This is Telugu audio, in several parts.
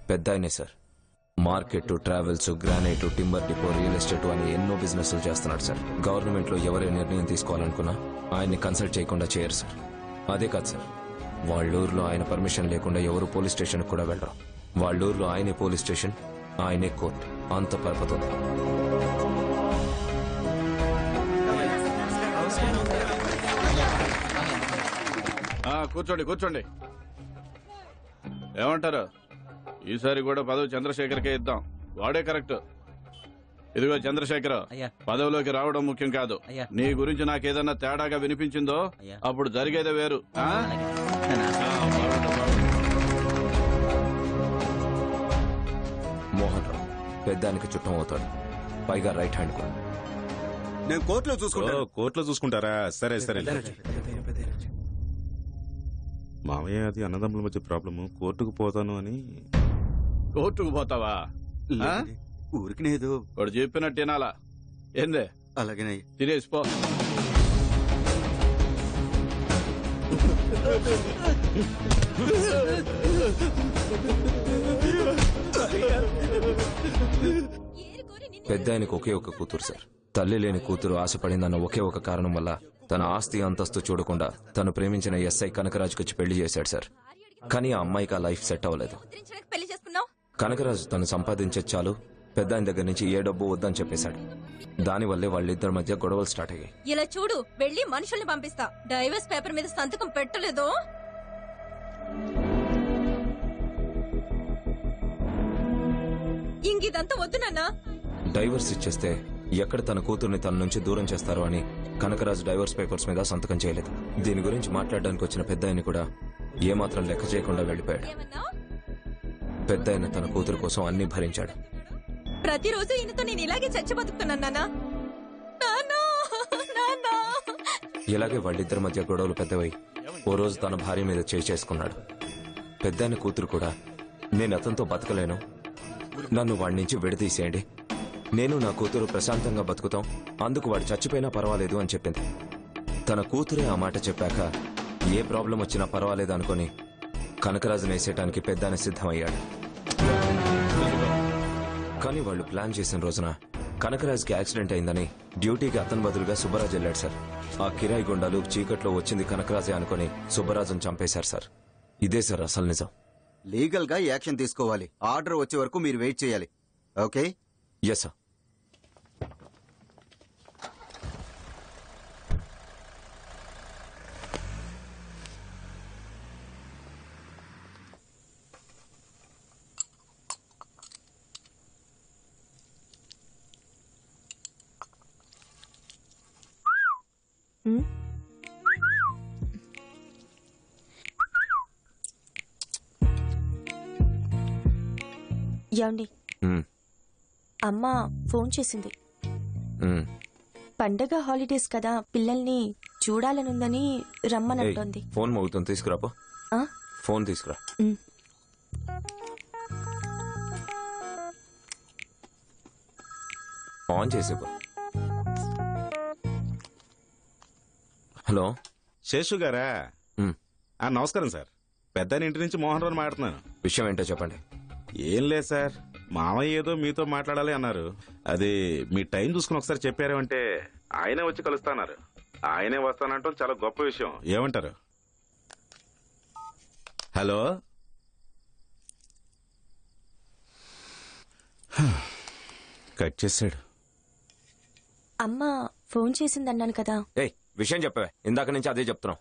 పెద్ద ఆయనే sir. Market, travels, granite, timber depot, real estate అని ఎన్నో బిజినెస్లు చేస్తున్నాడు సార్. గవర్నమెంట్ లో ఎవరే నిర్ణయం తీసుకోవాలనుకున్నా ఆయన్ని కన్సల్ట్ చేయకుండా చేయరు సార్. అదే కాదు సార్, వాళ్ళూరులో ఆయన పర్మిషన్ లేకుండా ఎవరు పోలీస్ స్టేషన్ కూడా వెళ్ళరు. వాళ్ళూరులో ఆయనే పోలీస్ స్టేషన్, ఆయనే కోర్టు, అంత పరపతి ఉంది. కూర్చోండి కూర్చోండి. ఏమంటారు? ఈసారి కూడా పదవి చంద్రశేఖర్కే ఇద్దాం. వాడే కరెక్ట్. ఇదిగో చంద్రశేఖర్, పదవిలోకి రావడం ముఖ్యం కాదు. నీ గురించి నాకేదన్నా తేడాగా వినిపించిందో అప్పుడు జరిగేదే వేరు. మోహన్ రావు పెద్దానికి చుట్టం అవుతాడు, పైగా రైట్ హ్యాండ్ కూడా. నేను కోర్టులో చూసుకుంటా. కోర్టులో చూసుకుంటారా? సరే సరే. మామయ్య, అది అన్నదమ్ముల మధ్య ప్రాబ్లము. కోర్టుకు పోతాను అని. కోర్టుకు పోతావా? ఊరికి లేదు, వాడు చెప్పినట్టు వినాలా? ఏందే? అలాగే తినేసిపో. పెద్ద ఆయనకు ఒకే ఒక కూతురు సార్. తల్లి లేని కూతురు ఆశపడిందన్న ఒకే ఒక కారణం వల్ల తన ఆస్తి అంతస్తు చూడకుండా తను ప్రేమించిన ఎస్ఐ కనకరాజుకొచ్చి పెళ్లి చేశాడు సార్. కానీ ఆ అమ్మాయికి ఆ లైఫ్ సెట్ అవ్వలేదు. కనకరాజు తను సంపాదించే చాలు, పెద్ద ఆయన దగ్గర నుంచి ఏ డబ్బు వద్దని చెప్పేశాడు. దానివల్లే వాళ్ళిద్దరి మధ్య గొడవలు స్టార్ట్ అయ్యాయి. ఇలా చూడు, వెళ్లి మనుషుల్ని పంపిస్తా. డైవర్స్ పేపర్ మీద సంతకం పెట్టలేదు. ఇంకిదంతా వద్దు నాన్న. డైవర్స్ ఇచ్చేస్తే ఎక్కడ తన కూతుర్ని తన నుంచి దూరం చేస్తారో అని కనకరాజు డైవర్స్ పేపర్స్ మీద సంతకం చేయలేదు. దీని గురించి మాట్లాడడానికి వచ్చిన పెద్ద ఆయన కూడా ఏమాత్రం లెక్క చేయకుండా వెళ్లిపోయాడు. పెద్ద ఆయన తన కూతురు కోసం అన్ని భరించాడు. ప్రతిరోజు ఈయనతో నేను ఇలాగే చచ్చి బతుకుతున్నాను. ఇలాగే వాళ్ళిద్దరి మధ్య గొడవలు పెద్దవై ఓ రోజు తన భార్య మీద చేసుకున్నాడు. పెద్ద ఆయన కూతురు కూడా నేను అతనితో బతకలేను, నన్ను వాడి నుంచి విడదీసేయండి, నేను నా కూతురు ప్రశాంతంగా బతుకుతాం, అందుకు వాడు చచ్చిపోయినా పర్వాలేదు అని చెప్పింది. తన కూతురే ఆ మాట చెప్పాక ఏ ప్రాబ్లం వచ్చినా పర్వాలేదు అనుకుని కనకరాజును వేసేయటానికి పెద్దాయన సిద్ధమయ్యాడు. కానీ వాళ్ళు ప్లాన్ చేసిన రోజున కనకరాజుకి యాక్సిడెంట్ అయిందని డ్యూటీకి అతని బదులుగా సుబ్బరాజు వెళ్ళాడు సార్. ఆ కిరాయి గుండాలు చీకట్లో వచ్చింది కనకరాజే అనుకుని సుబ్బరాజును చంపేశారు సార్. ఇదే సార్ అసలు నిజం. లీగల్ గా యాక్షన్ తీసుకోవాలి. ఆర్డర్ వచ్చే వరకు మీరు వెయిట్ చేయాలి. ఓకే? Yes sir. ఏమండి, అమ్మ ఫోన్ చేసింది. పండగ హాలిడేస్ కదా, పిల్లల్ని చూడాలనుందని రమ్మనంటోంది. ఫోన్ మోగుతుంది, తీసుకురాపో. ఫోన్ తీసుకురా. ఆన్ చేసేపో. హలో, శేషు గారా? నమస్కారం సార్. పెద్ద ఇంటి నుంచి మోహన్ రావు మాట్లాడుతున్నాను. విషయం ఏంటో చెప్పండి. ఏం లేదు సార్, మామయ్య ఏదో మీతో మాట్లాడాలి అన్నారు. అది మీ టైం చూసుకుని ఒకసారి చెప్పారు అంటే ఆయనే వచ్చి కలుస్తాన్నారు. ఆయనే వస్తానంటాం చాలా గొప్ప విషయం. ఏమంటారు? హలో, కట్ చేశాడు. అమ్మ ఫోన్ చేసిందన్నాను కదా. విషయం చెప్పవే, ఇందాక నుంచి అదే చెప్తున్నాం.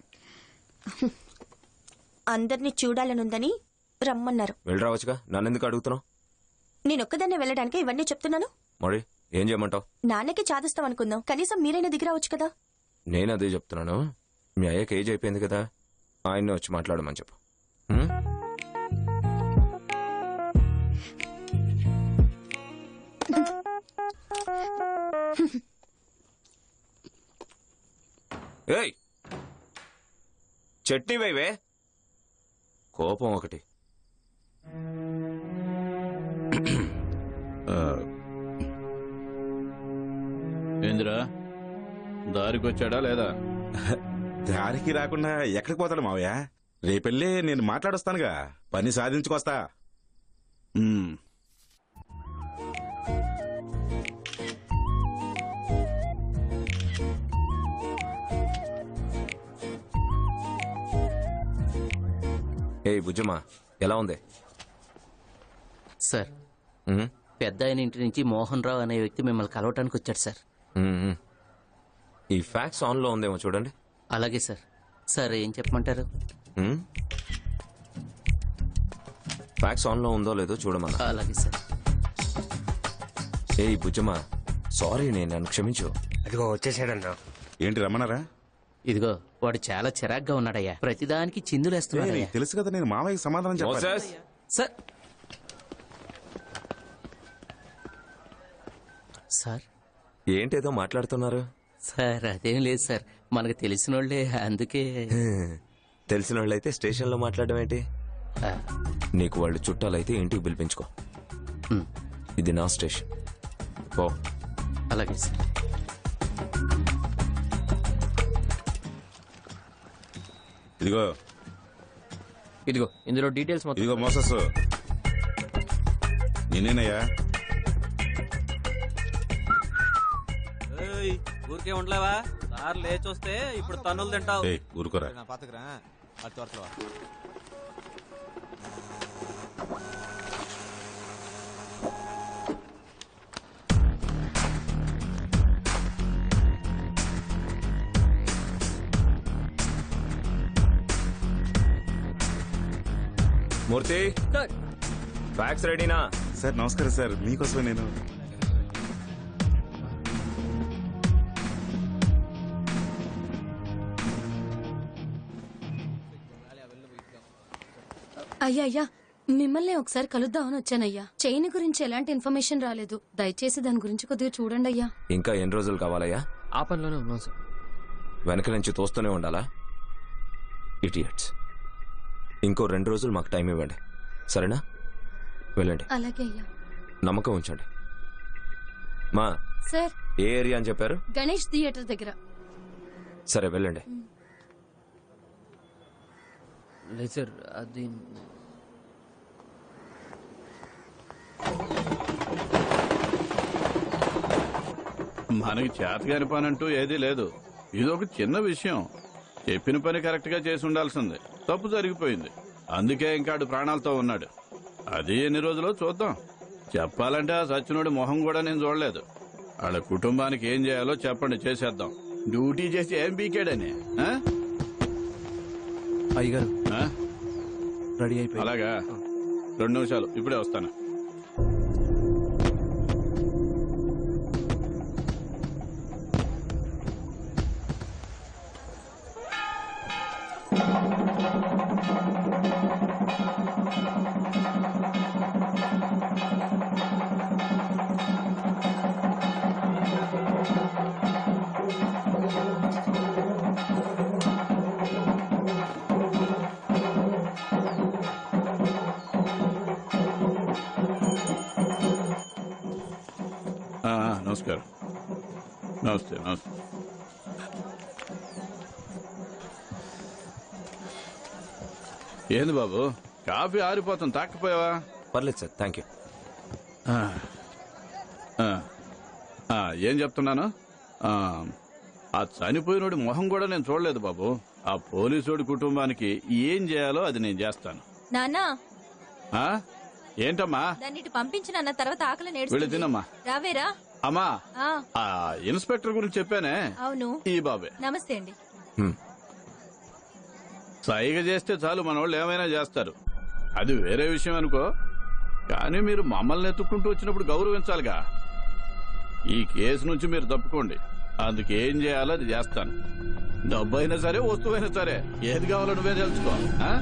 అందరినీ చూడాలనుందని రమ్మన్నారు. వెళ్ళరావచ్చుగా, నన్నెందుకు అడుగుతున్నావు? నేనొక్కదాన్నే వెళ్ళడానికి ఇవన్నీ చెప్తున్నాను. మరి ఏం చేయమంటావు? నాన్నకి చాదిస్తాం అనుకుందాం, కనీసం మీరైనా దిగిరావచ్చు కదా. నేను అదే చెప్తున్నాను. మీ అయ్యకి ఏజ్ అయిపోయింది కదా, ఆయన్నే వచ్చి మాట్లాడమని చెప్పు. ఏయ్, చట్నీ వేవే. కోపం ఒకటి. ఏందిరా, దారికొచ్చాడా లేదా? దారికి రాకుండా ఎక్కడికి పోతాడు మావయ్య? రేపెళ్ళి నేను మాట్లాడొస్తానుగా, పని సాధించుకొస్తా. మ్మ్. ఏ బుజ్జమ్మా ఎలా ఉంది? సార్ ఉమ్, పెద్ద ఆయన ఇంటి నుంచి మోహన్ రావు అనే వ్యక్తి మిమ్మల్ని కలవటానికి వచ్చాడు సార్. ఉమ్, ఉమ్. ఈ ఫ్యాక్స్ ఆన్లో ఉందేమో చూడండి. అలాగే సార్. సార్ ఏం చెప్పమంటారు? ఉమ్? ఫ్యాక్స్ ఆన్లో ఉందో లేదో చూడమన్నా. అలాగే సార్. ఏ బుజ్జమ్మా సారీ, నేను నన్ను క్షమించు. అదిగో వచ్చేసాడన్నా. ఏంటి రమ్మన్నారా? ఇదిగో వాడు చాలా చిరాగ్గా ఉన్నాడయ్యా, ప్రతిదానికి చిందులేస్తున్నాడయ్యా. నీకు తెలుసు కదా, నేను మామయ్యకి సమాధానం చెప్పాలి. మోసెస్, సార్ సార్ ఏంటేదో మాట్లాడుతున్నారు? సార్ అదేం లేదు సార్, మనకు తెలిసిన వాళ్ళే అందుకే. తెలిసిన వాళ్ళైతే స్టేషన్లో మాట్లాడడం ఏంటి? ఆ, నీకు వాళ్ళు చుట్టాలైతే ఇంటికి పిలిపించుకో. ఉమ్, ఇది నా స్టేషన్. ఓ అలాగే సార్. ఇదిగో ఇదిగో ఇందులో డీటెయిల్స్ మొత్తం. ఇదిగో మోసస్, నేనేనయ్యా. ఊరికే ఉండలేవా? సార్ లేచొస్తే ఇప్పుడు తన్నులు తింటావు. ఏయ్ ఊరుకోరా. మూర్తి, ఫ్యాక్స్ రెడీనా? సార్ నమస్కారం సార్, మీకోసమే నేను. అయ్యా అయ్యా, మిమ్మల్ని ఒకసారి కలుద్దామని వచ్చానయ్యా. చైన్ గురించి ఎలాంటి ఇన్ఫర్మేషన్ రాలేదు. దయచేసి దాని గురించి కొద్దిగా చూడండి అయ్యా. ఇంకా ఎన్ని రోజులు కావాలయ్యా? ఆ పనిలోనే ఉన్నాం సార్. వెనక నుంచి తోస్తూనే ఉండాలా? ఇడియట్స్. ఇంకో 2 రోజులు మాకు టైం ఇవ్వండి, సరేనా? వెళ్ళండి. అలాగే అయ్యా. నమ్మకం ఉంచండి. మా సార్, ఏ ఏరియా అని చెప్పారు? గణేష్ థియేటర్ దగ్గర. సరే వెళ్ళండి. లేదు సార్, అది మనకి చేతగాని పని అంటూ ఏదీ లేదు. ఇదొక చిన్న విషయం. చెప్పిన పని కరెక్ట్ గా చేసి ఉండాల్సింది. తప్పు జరిగిపోయింది, అందుకే ఇంకాడు ప్రాణాలతో ఉన్నాడు. అది ఎన్ని రోజులో చూద్దాం. చెప్పాలంటే ఆ సచ్చినోడి మొహం కూడా నేను చూడలేదు. వాళ్ళ కుటుంబానికి ఏం చేయాలో చెప్పండి, చేసేద్దాం. డ్యూటీ చేసి ఏం పీకాడని. ఆ? అయ్యగారు ఆ? రెడీ అయిపోయి. అలాగా, 2 నిమిషాలు, ఇప్పుడే వస్తాను. నమస్కారం. నమస్తే నమస్తే. ఏంది బాబు, కాఫీ ఆరిపోతుంది, తాకపోయావా? పర్లేదు సార్, థ్యాంక్ యూ. ఏం చెప్తున్నాను, ఆ చనిపోయినోడి మొహం కూడా నేను చూడలేదు బాబు. ఆ పోలీసోడి కుటుంబానికి ఏం చేయాలో అది నేను చేస్తాను. నానా, ఆ? ఏంటమ్మా? దాన్ని ఇటు పంపించిన అన్న తర్వాత ఆకలి వెళ్ళి నేర్చుకుంది. తినమ్మా. రావేరా? అమ్మా, ఆ, ఆ ఇన్స్పెక్టర్ గురించి చెప్పానే, అవును. ఈ బాబే. నమస్తే అండి. సైగ చేస్తే చాలు మన వాళ్ళు ఏమైనా చేస్తారు. అది వేరే విషయం అనుకో, కానీ మీరు మమ్మల్ని ఎత్తుక్కుంటూ వచ్చినప్పుడు గౌరవించాలిగా. ఈ కేసు నుంచి మీరు తప్పుకోండి, అందుకు ఏం చేయాలో అది చేస్తాను. డబ్బు అయినా సరే, వస్తువైనా సరే, ఏది కావాలో నువ్వే తెలుసుకో. ఆ?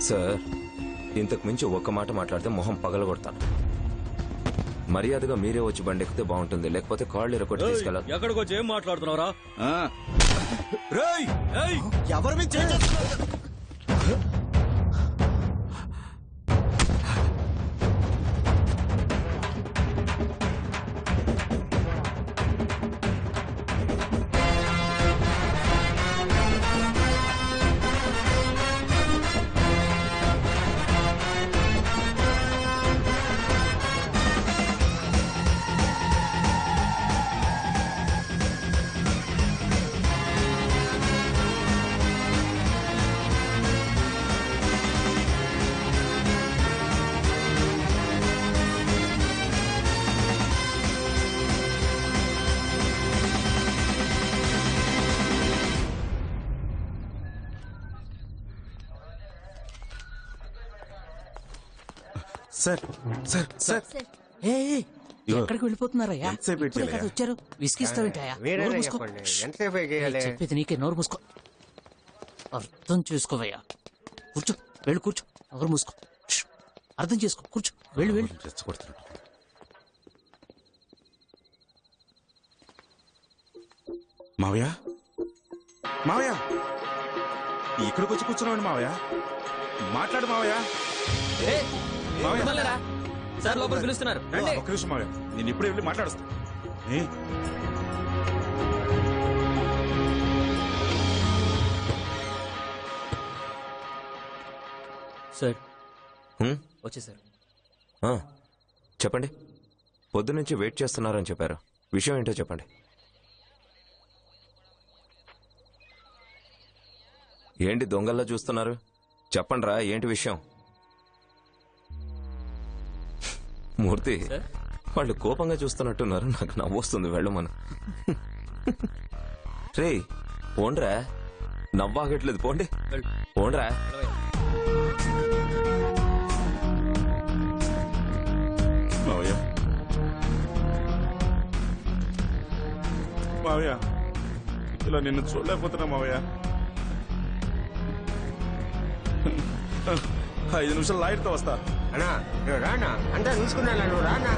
సార్, ఇంతకు మించి ఒక్క మాట మాట్లాడితే మొహం పగలగొడతాను. మర్యాదగా మీరే వచ్చి బండి ఎక్కితే బాగుంటుంది, లేకపోతే కాళ్ళు ఎరకొట్టి తీసుకెళ్ళాలి. ఎక్కడికి వచ్చి ఏం మాట్లాడుతున్నారా? ఆ? ఎవరి మీద చేయి చేసుకున్నారు? సార్ సార్ సార్ ఏ ఇదిగో. ఎక్కడికి వెళ్ళిపోతున్నారయ్యా? ఎంతసేపు వెయిట్ ఇప్పుడే చేయాలి? కదా వచ్చారు, విసిగిస్తావేంటయ్యా? నోరు మూసుకో. ఎంతసేపు ఏ, చెప్పేది నీకే, నోరు మూసుకో. అర్థం చేసుకోవయ్యా. కూర్చో, వెళ్ళి కూర్చో. నోరు మూసుకో. ష్. అర్థం చేసుకో, కూర్చో. వెళ్ళి వెళ్ళి. రెచ్చగొడుతున్నాడు. మావయ్య మావయ్య ఇక్కడికి వచ్చి కూర్చున్నాడు మావయ్య. మాట్లాడు మావయ్య. మావయ్య సార్ లోపల పిలుస్తున్నారు. ఒక్క నిమిషం మావయ్య, నేను ఇప్పుడే వెళ్ళి మాట్లాడుస్తా. ఏ? సార్ హ్మ్? వచ్చేసారు. ఆ, చెప్పండి. పొద్దునుంచి వెయిట్ చేస్తున్నారని చెప్పారు. విషయం ఏంటో చెప్పండి. ఏంటి దొంగల్లా చూస్తున్నారు? చెప్పండి రా, ఏంటి విషయం? మూర్తి, వాళ్ళు కోపంగా చూస్తున్నట్టున్నారు. నాకు నవ్వొస్తుంది. వెళ్ళమను. రే పోండ్రా, నవ్వాగట్లేదు. పోండి, పోండ్రా. మావయ్య మావయ్య ఇలా నిన్ను చూడలేకపోతున్నా మావయ్య. 5 నిమిషాలు లాయర్తో వస్తా. అన్నా నువ్వు రానా అంతా చూసుకున్నా నువ్వు రానా